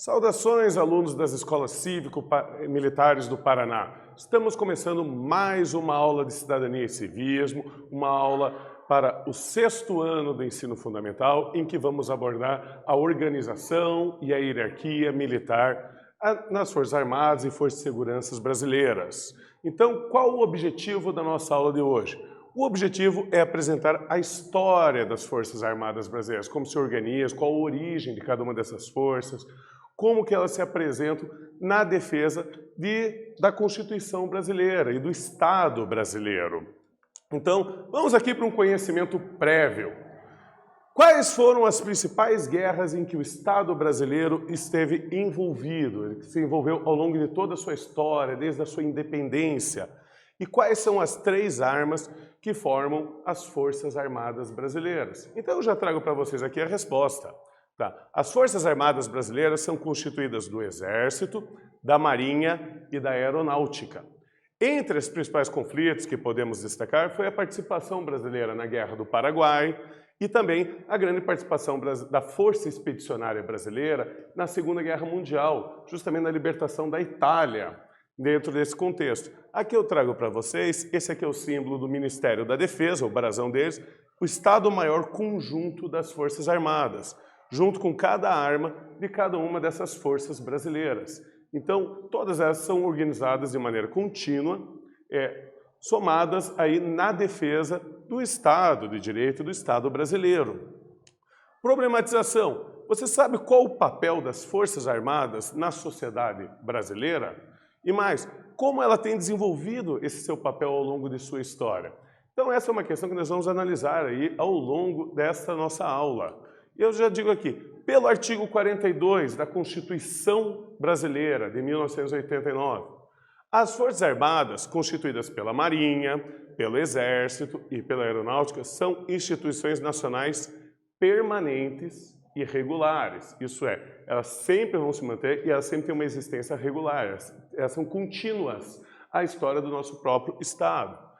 Saudações, alunos das escolas cívico-militares do Paraná. Estamos começando mais uma aula de cidadania e civismo, uma aula para o 6º ano do ensino fundamental, em que vamos abordar a organização e a hierarquia militar nas Forças Armadas e Forças de Segurança brasileiras. Então, qual o objetivo da nossa aula de hoje? O objetivo é apresentar a história das Forças Armadas brasileiras, como se organizam, qual a origem de cada uma dessas forças, como que elas se apresentam na defesa da Constituição brasileira e do Estado brasileiro. Então, vamos aqui para um conhecimento prévio. Quais foram as principais guerras em que o Estado brasileiro esteve envolvido? Ele se envolveu ao longo de toda a sua história, desde a sua independência. E quais são as 3 armas que formam as Forças Armadas brasileiras? Então, eu já trago para vocês aqui a resposta. Tá. As Forças Armadas brasileiras são constituídas do Exército, da Marinha e da Aeronáutica. Entre os principais conflitos que podemos destacar foi a participação brasileira na Guerra do Paraguai e também a grande participação da Força Expedicionária Brasileira na Segunda Guerra Mundial, justamente na libertação da Itália, dentro desse contexto. Aqui eu trago para vocês, esse aqui é o símbolo do Ministério da Defesa, o brasão deles, o Estado-Maior Conjunto das Forças Armadas, junto com cada arma de cada uma dessas forças brasileiras. Então, todas elas são organizadas de maneira contínua, somadas aí na defesa do Estado de Direito do Estado brasileiro. Problematização. Você sabe qual o papel das Forças Armadas na sociedade brasileira? E mais, como ela tem desenvolvido esse seu papel ao longo de sua história? Então, essa é uma questão que nós vamos analisar aí ao longo desta nossa aula. Eu já digo aqui, pelo artigo 42 da Constituição Brasileira de 1989, as Forças Armadas, constituídas pela Marinha, pelo Exército e pela Aeronáutica, são instituições nacionais permanentes e regulares. Isso é, elas sempre vão se manter e elas sempre têm uma existência regular, elas são contínuas à história do nosso próprio Estado.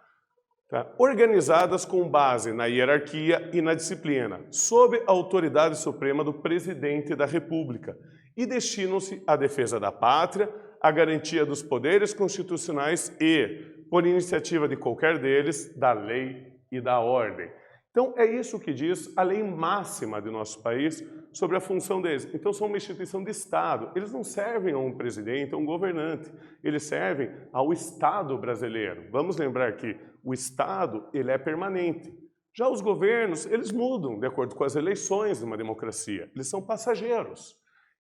Tá? Organizadas com base na hierarquia e na disciplina, sob a autoridade suprema do Presidente da República, e destinam-se à defesa da pátria, à garantia dos poderes constitucionais e, por iniciativa de qualquer deles, da lei e da ordem. Então, é isso que diz a lei máxima do nosso país sobre a função deles. Então, são uma instituição de Estado. Eles não servem a um presidente, a um governante. Eles servem ao Estado brasileiro. Vamos lembrar que o Estado, ele é permanente. Já os governos, eles mudam de acordo com as eleições de uma democracia. Eles são passageiros.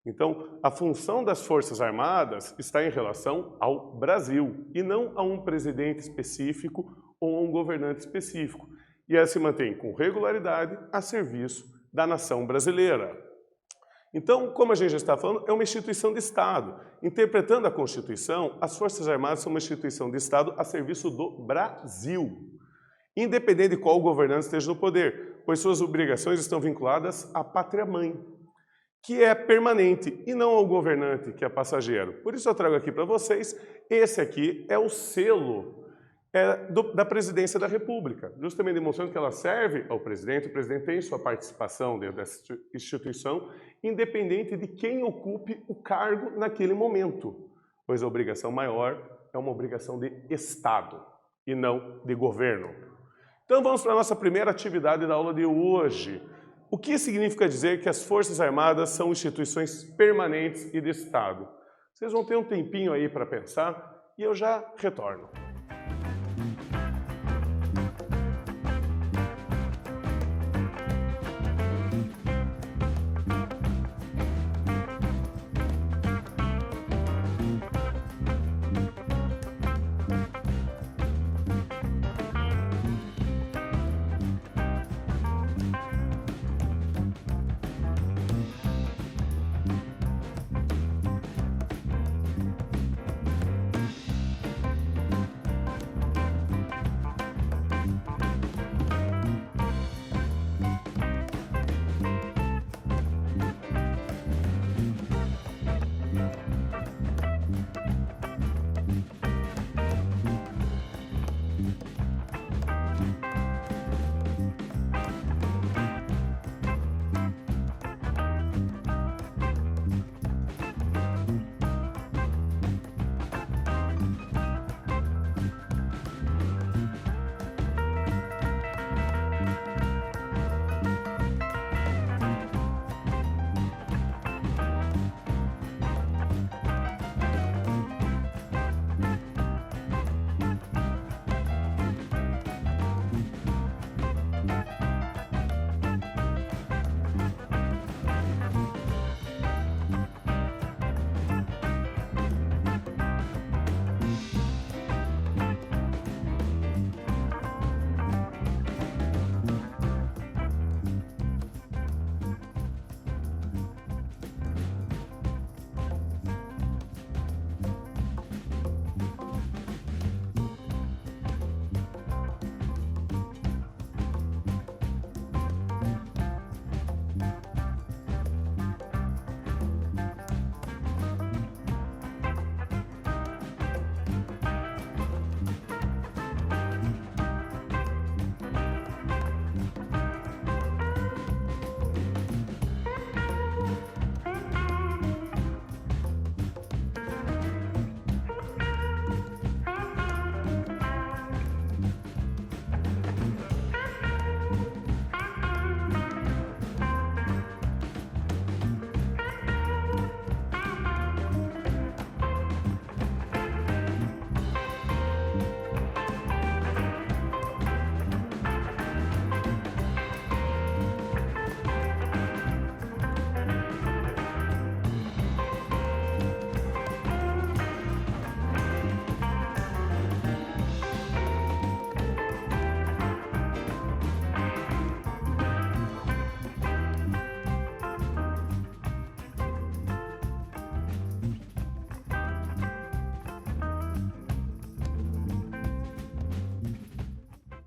Então, a função das Forças Armadas está em relação ao Brasil e não a um presidente específico ou a um governante específico. E ela se mantém com regularidade a serviço da nação brasileira. Então, como a gente já está falando, é uma instituição de Estado. Interpretando a Constituição, as Forças Armadas são uma instituição de Estado a serviço do Brasil, independente de qual governante esteja no poder, pois suas obrigações estão vinculadas à pátria-mãe, que é permanente, e não ao governante, que é passageiro. Por isso eu trago aqui para vocês, esse aqui é o selo da Presidência da República, justamente demonstrando que ela serve ao presidente. O presidente tem sua participação dentro dessa instituição, independente de quem ocupe o cargo naquele momento, pois a obrigação maior é uma obrigação de Estado e não de governo. Então vamos para a nossa primeira atividade da aula de hoje. O que significa dizer que as Forças Armadas são instituições permanentes e de Estado? Vocês vão ter um tempinho aí para pensar e eu já retorno.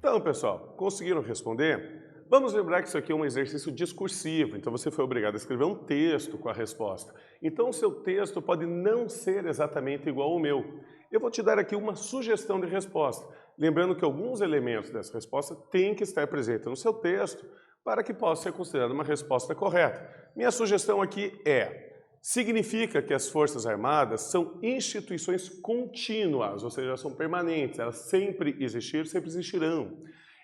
Então, pessoal, conseguiram responder? Vamos lembrar que isso aqui é um exercício discursivo, então você foi obrigado a escrever um texto com a resposta. Então, o seu texto pode não ser exatamente igual ao meu. Eu vou te dar aqui uma sugestão de resposta, lembrando que alguns elementos dessa resposta têm que estar presentes no seu texto para que possa ser considerada uma resposta correta. Minha sugestão aqui significa que as Forças Armadas são instituições contínuas, ou seja, são permanentes, elas sempre existiram, sempre existirão.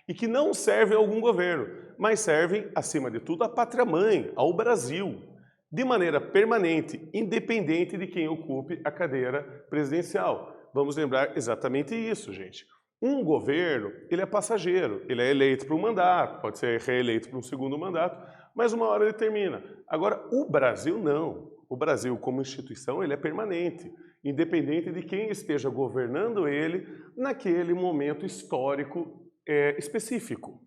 E que não servem a algum governo, mas servem, acima de tudo, à pátria-mãe, ao Brasil, de maneira permanente, independente de quem ocupe a cadeira presidencial. Vamos lembrar exatamente isso, gente. Um governo, ele é passageiro, ele é eleito para um mandato, pode ser reeleito para um segundo mandato, mas uma hora ele termina. Agora, o Brasil não. O Brasil, como instituição, ele é permanente, independente de quem esteja governando ele naquele momento histórico específico.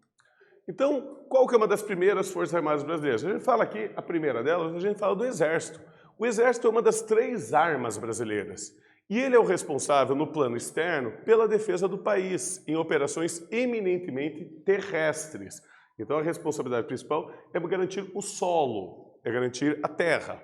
Então, qual que é uma das primeiras Forças Armadas brasileiras? A gente fala aqui, a primeira delas, a gente fala do Exército. O Exército é uma das 3 armas brasileiras. E ele é o responsável, no plano externo, pela defesa do país, em operações eminentemente terrestres. Então, a responsabilidade principal é garantir o solo, é garantir a terra.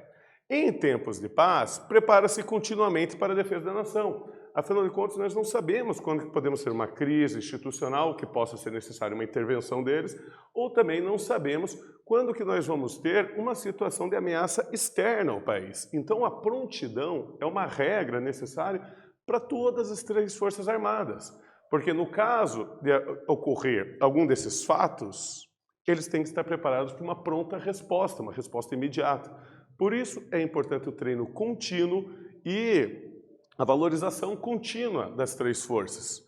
Em tempos de paz, prepara-se continuamente para a defesa da nação. Afinal de contas, nós não sabemos quando podemos ter uma crise institucional que possa ser necessária uma intervenção deles, ou também não sabemos quando que nós vamos ter uma situação de ameaça externa ao país. Então, a prontidão é uma regra necessária para todas as 3 Forças Armadas, porque no caso de ocorrer algum desses fatos, eles têm que estar preparados para uma pronta resposta, uma resposta imediata. Por isso, é importante o treino contínuo e a valorização contínua das 3 forças.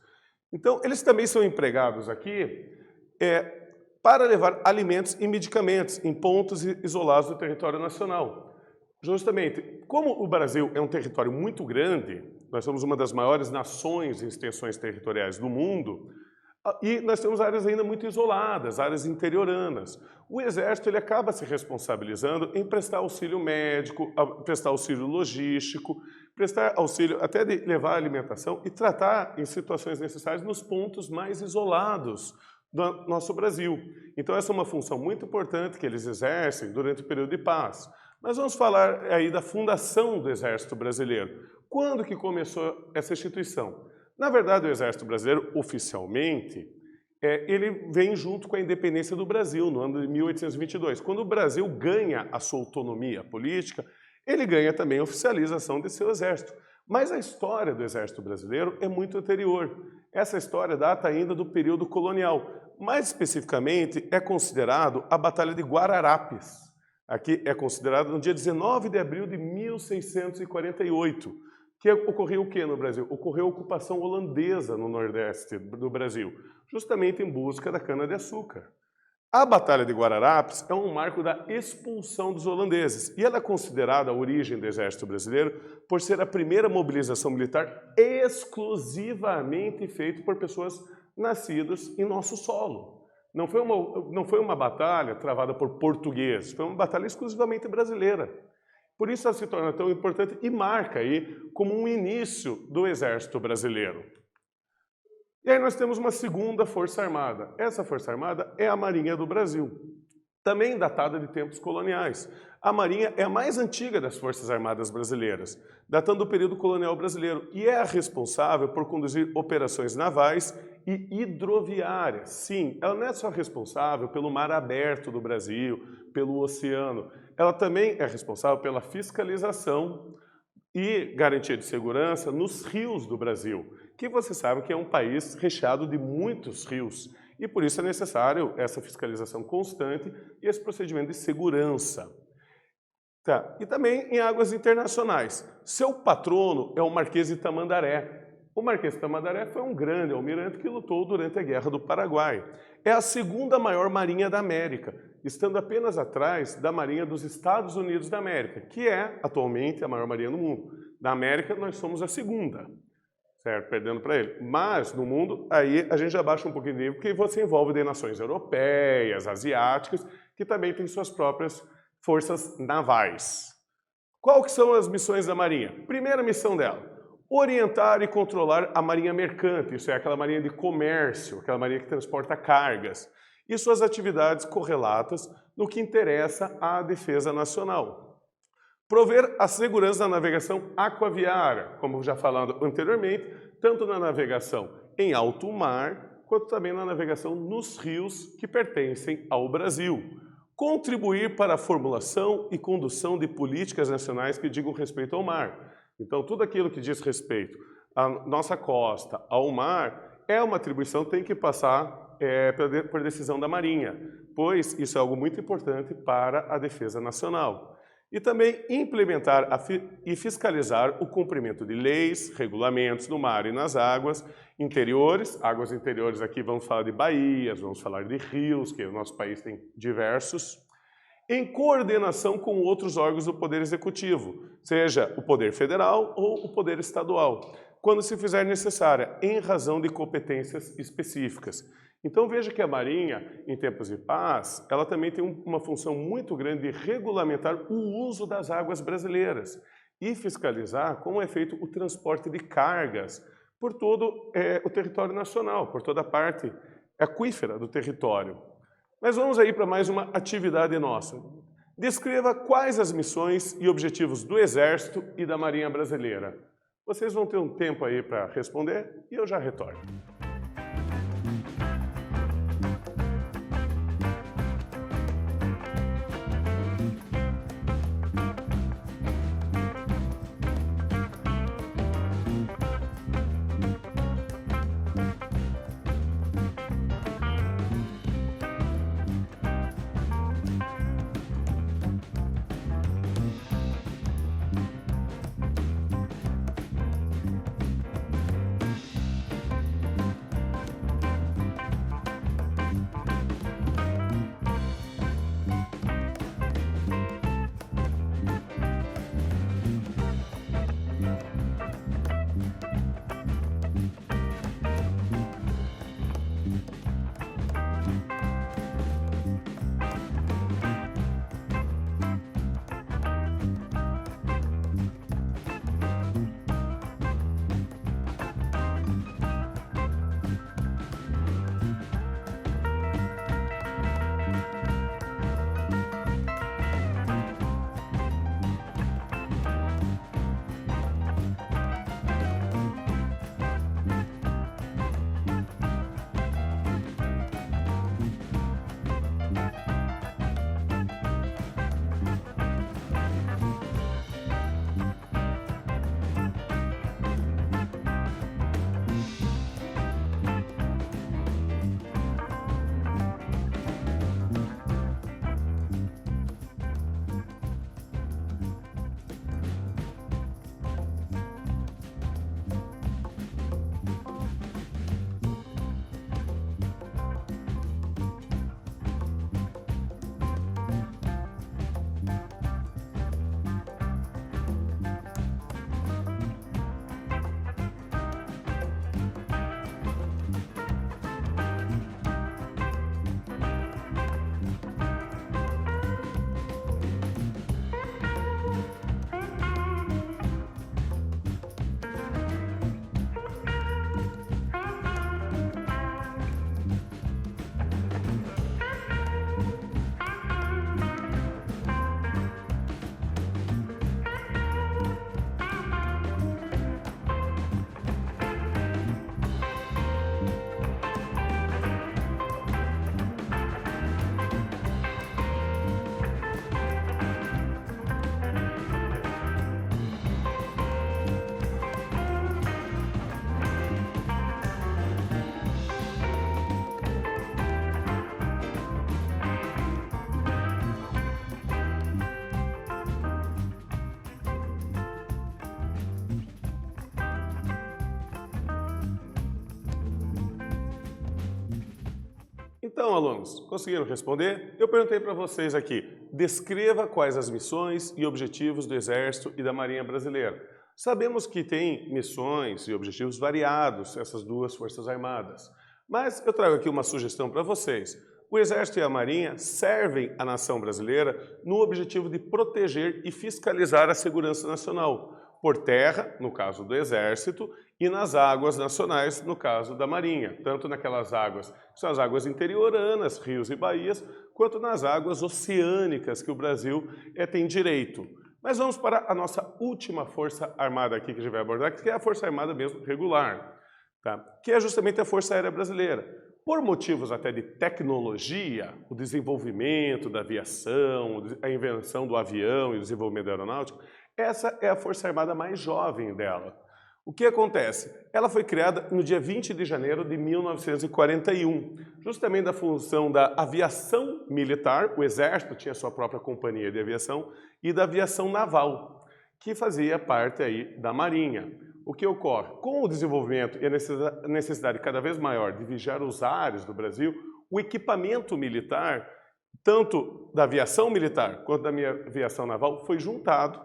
Então, eles também são empregados aqui para levar alimentos e medicamentos em pontos isolados do território nacional. Justamente, como o Brasil é um território muito grande, nós somos uma das maiores nações em extensões territoriais do mundo, e nós temos áreas ainda muito isoladas, áreas interioranas. O Exército ele acaba se responsabilizando em prestar auxílio médico, prestar auxílio logístico, prestar auxílio até de levar alimentação e tratar em situações necessárias nos pontos mais isolados do nosso Brasil. Então essa é uma função muito importante que eles exercem durante o período de paz. Nós vamos falar aí da fundação do Exército Brasileiro. Quando que começou essa instituição? Na verdade, o Exército Brasileiro, oficialmente, ele vem junto com a independência do Brasil, no ano de 1822. Quando o Brasil ganha a sua autonomia política, ele ganha também a oficialização de seu exército. Mas a história do Exército Brasileiro é muito anterior. Essa história data ainda do período colonial. Mais especificamente, é considerado a Batalha de Guararapes. Aqui é considerado no dia 19 de abril de 1648. Que ocorreu o que no Brasil? Ocorreu a ocupação holandesa no nordeste do Brasil, justamente em busca da cana-de-açúcar. A Batalha de Guararapes é um marco da expulsão dos holandeses e ela é considerada a origem do Exército Brasileiro por ser a primeira mobilização militar exclusivamente feita por pessoas nascidas em nosso solo. Não foi uma batalha travada por portugueses, foi uma batalha exclusivamente brasileira. Por isso ela se torna tão importante e marca aí como um início do Exército Brasileiro. E aí nós temos uma segunda Força Armada. Essa Força Armada é a Marinha do Brasil, também datada de tempos coloniais. A Marinha é a mais antiga das Forças Armadas brasileiras, datando do período colonial brasileiro, e é a responsável por conduzir operações navais e hidroviárias. Sim, ela não é só responsável pelo mar aberto do Brasil, pelo oceano, ela também é responsável pela fiscalização e garantia de segurança nos rios do Brasil, que você sabe que é um país recheado de muitos rios, e por isso é necessário essa fiscalização constante e esse procedimento de segurança. Tá. E também em águas internacionais. Seu patrono é o Marquês de Tamandaré. O Marquês de Tamandaré foi um grande almirante que lutou durante a Guerra do Paraguai. É a segunda maior marinha da América, estando apenas atrás da Marinha dos Estados Unidos da América, que é atualmente a maior marinha do mundo. Da América nós somos a segunda, certo? Perdendo para ele. Mas no mundo, aí a gente já baixa um pouquinho de nível, porque você envolve de nações europeias, asiáticas, que também têm suas próprias forças navais. Qual que são as missões da Marinha? Primeira missão dela, Orientar e controlar a marinha mercante, isso é aquela marinha de comércio, aquela marinha que transporta cargas, e suas atividades correlatas no que interessa à defesa nacional. Prover a segurança da navegação aquaviária, como já falado anteriormente, tanto na navegação em alto mar, quanto também na navegação nos rios que pertencem ao Brasil. Contribuir para a formulação e condução de políticas nacionais que digam respeito ao mar. Então, tudo aquilo que diz respeito à nossa costa, ao mar, é uma atribuição que tem que passar por decisão da Marinha, pois isso é algo muito importante para a defesa nacional. E também implementar e fiscalizar o cumprimento de leis, regulamentos no mar e nas águas interiores. Águas interiores aqui vamos falar de baías, vamos falar de rios, que o nosso país tem diversos. Em coordenação com outros órgãos do Poder Executivo, seja o Poder Federal ou o Poder Estadual, quando se fizer necessária, em razão de competências específicas. Então veja que a Marinha, em tempos de paz, ela também tem uma função muito grande de regulamentar o uso das águas brasileiras e fiscalizar como é feito o transporte de cargas por todo o território nacional, por toda a parte aquífera do território. Mas vamos aí para mais uma atividade nossa. Descreva quais as missões e objetivos do Exército e da Marinha Brasileira. Vocês vão ter um tempo aí para responder e eu já retorno. Então, alunos, conseguiram responder? Eu perguntei para vocês aqui, descreva quais as missões e objetivos do Exército e da Marinha Brasileira. Sabemos que tem missões e objetivos variados, essas duas Forças Armadas. Mas eu trago aqui uma sugestão para vocês. O Exército e a Marinha servem a nação brasileira no objetivo de proteger e fiscalizar a segurança nacional. por terra, no caso do Exército, e nas águas nacionais, no caso da Marinha, tanto naquelas águas que são as águas interioranas, rios e baías, quanto nas águas oceânicas que o Brasil tem direito. Mas vamos para a nossa última força armada aqui que a gente vai abordar, que é a Força Armada mesmo regular, tá? Que é justamente a Força Aérea Brasileira. Por motivos até de tecnologia, o desenvolvimento da aviação, a invenção do avião e o desenvolvimento da aeronáutica, essa é a Força Armada mais jovem dela. O que acontece? Ela foi criada no dia 20 de janeiro de 1941, justamente da função da aviação militar, o Exército tinha sua própria companhia de aviação, e da aviação naval, que fazia parte aí da Marinha. O que ocorre? Com o desenvolvimento e a necessidade cada vez maior de vigiar os ares do Brasil, o equipamento militar, tanto da aviação militar quanto da aviação naval, foi juntado.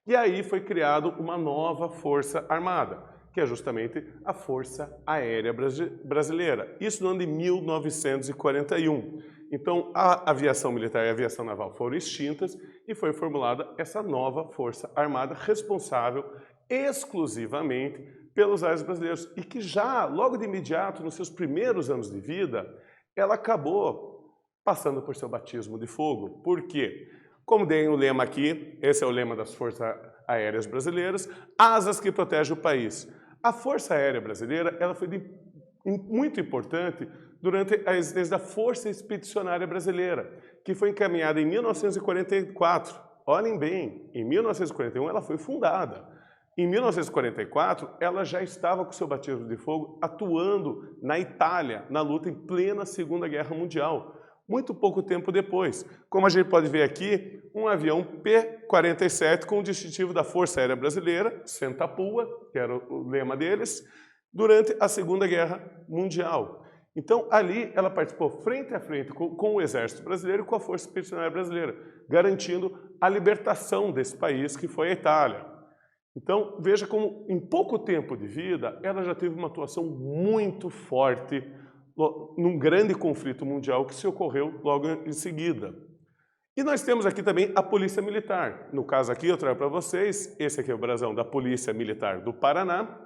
E aí foi criado uma nova força armada, que é justamente a Força Aérea Brasileira. Isso no ano de 1941. Então, a aviação militar e a aviação naval foram extintas e foi formulada essa nova Força Armada responsável exclusivamente pelos ares brasileiros. E que já, logo de imediato, nos seus primeiros anos de vida, ela acabou passando por seu batismo de fogo. Por quê? Como tem o lema aqui, esse é o lema das Forças Aéreas Brasileiras, asas que protegem o país. A Força Aérea Brasileira ela foi muito importante durante a existência da Força Expedicionária Brasileira, que foi encaminhada em 1944. Olhem bem, em 1941 ela foi fundada. Em 1944, ela já estava com seu batismo de fogo atuando na Itália, na luta em plena Segunda Guerra Mundial. Muito pouco tempo depois. Como a gente pode ver aqui, um avião P-47 com o distintivo da Força Aérea Brasileira, Sentapua, que era o lema deles, durante a Segunda Guerra Mundial. Então, ali, ela participou frente a frente com o Exército Brasileiro e com a Força Expedicionária Brasileira, garantindo a libertação desse país, que foi a Itália. Então, veja como, em pouco tempo de vida, ela já teve uma atuação muito forte num grande conflito mundial que se ocorreu logo em seguida. E nós temos aqui também a Polícia Militar. No caso aqui eu trago para vocês, esse aqui é o brasão da Polícia Militar do Paraná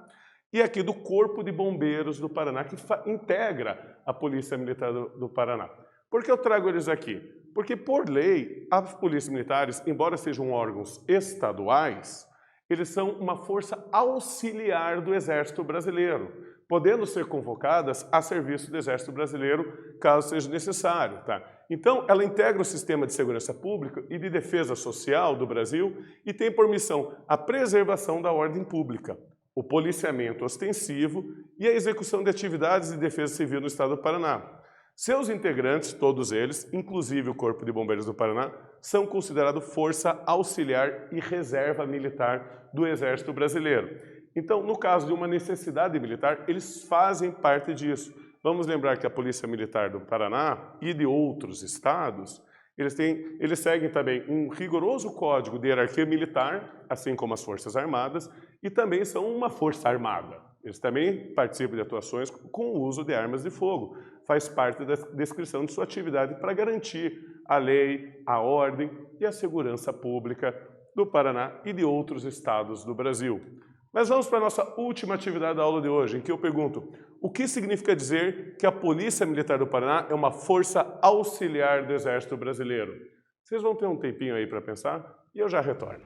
e aqui do Corpo de Bombeiros do Paraná, que integra a Polícia Militar do Paraná. Por que eu trago eles aqui? Porque, por lei, as polícias militares, embora sejam órgãos estaduais, eles são uma força auxiliar do Exército Brasileiro, podendo ser convocadas a serviço do Exército Brasileiro, caso seja necessário. Tá? Então, ela integra o sistema de segurança pública e de defesa social do Brasil e tem por missão a preservação da ordem pública, o policiamento ostensivo e a execução de atividades de defesa civil no Estado do Paraná. Seus integrantes, todos eles, inclusive o Corpo de Bombeiros do Paraná, são considerados força auxiliar e reserva militar do Exército Brasileiro. Então, no caso de uma necessidade militar, eles fazem parte disso. Vamos lembrar que a Polícia Militar do Paraná e de outros estados, eles seguem também um rigoroso código de hierarquia militar, assim como as Forças Armadas, e também são uma força armada. Eles também participam de atuações com o uso de armas de fogo. Faz parte da descrição de sua atividade para garantir a lei, a ordem e a segurança pública do Paraná e de outros estados do Brasil. Mas vamos para a nossa última atividade da aula de hoje, em que eu pergunto: o que significa dizer que a Polícia Militar do Paraná é uma força auxiliar do Exército Brasileiro? Vocês vão ter um tempinho aí para pensar e eu já retorno.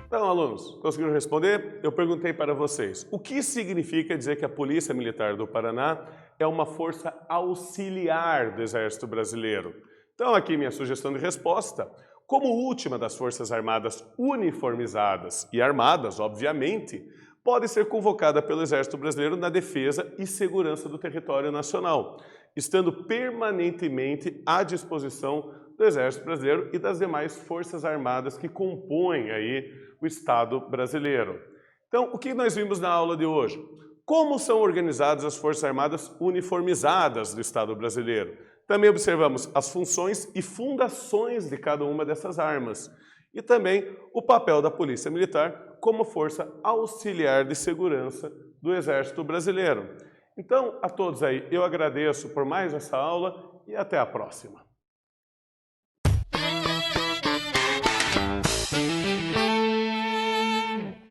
Então, alunos, conseguiram responder? Eu perguntei para vocês, o que significa dizer que a Polícia Militar do Paraná é uma força auxiliar do Exército Brasileiro? Então, aqui minha sugestão de resposta. Como última das Forças Armadas uniformizadas e armadas, obviamente, pode ser convocada pelo Exército Brasileiro na defesa e segurança do território nacional, estando permanentemente à disposição do Exército Brasileiro e das demais Forças Armadas que compõem aí o Estado brasileiro. Então, o que nós vimos na aula de hoje? Como são organizadas as Forças Armadas uniformizadas do Estado brasileiro? Também observamos as funções e fundações de cada uma dessas armas. E também o papel da Polícia Militar como força auxiliar de segurança do Exército Brasileiro. Então, a todos aí, eu agradeço por mais essa aula e até a próxima.